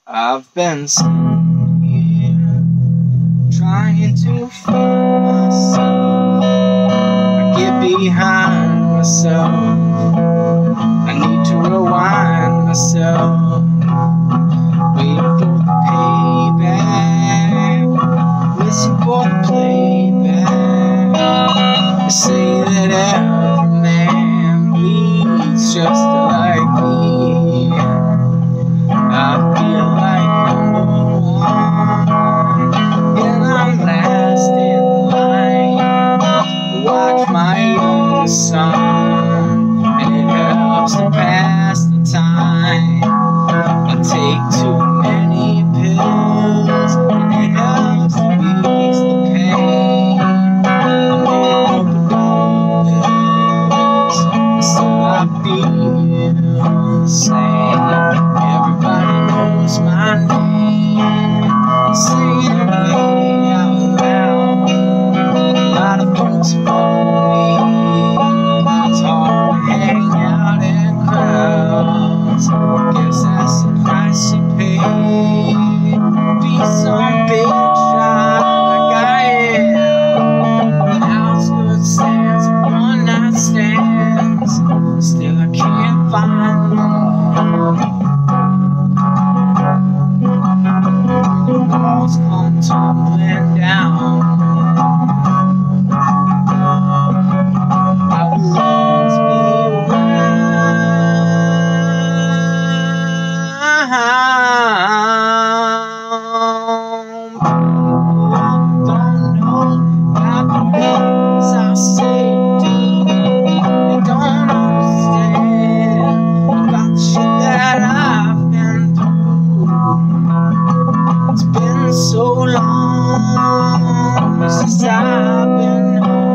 I've been sitting here trying to find myself. I get behind myself. I need to rewind myself. Waiting for the payback. Listen for the playback. They say that every man bleeds just like me. I feel like number one, and I'm last in line to watch my youngest son, and it helps to pass the time. I take too many pills, and it helps to ease the pain. I make up $1 bills, and so I feel the same. Everybody knows my name, singing way out loud. A lot of folks follow me. It's hard to hang out in crowds. Guess that's the price you pay. Be some big shot like I am. Outskirts stands and one-night stands. Still I can't find love. The walls come tumbling down. I will always be around. People don't know about the things I say to do. They don't understand about the shit that I've been through. It's been so long since I've been home.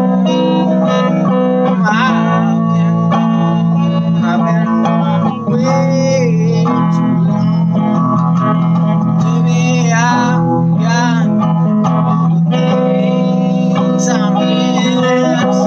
I've been gone way too long. Maybe I've got all the things I miss.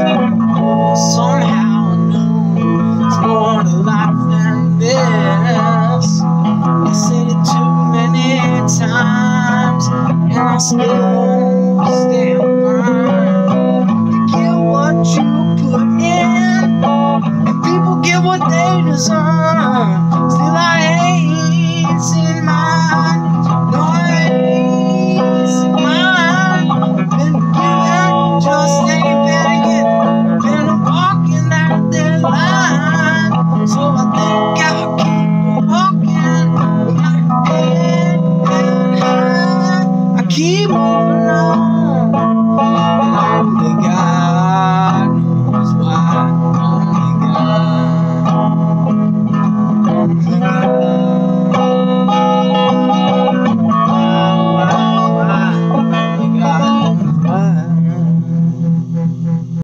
Somehow I know it's more to life than this. I said it too many times, and I still stand firm. You get what you put in, and people get what they deserve. Still I ain't seen mine. No, I ain't seen mine. Been given, just ain't been getting. Been walking that dead line. So I think I'll keep walking with my head held high. I keep moving on.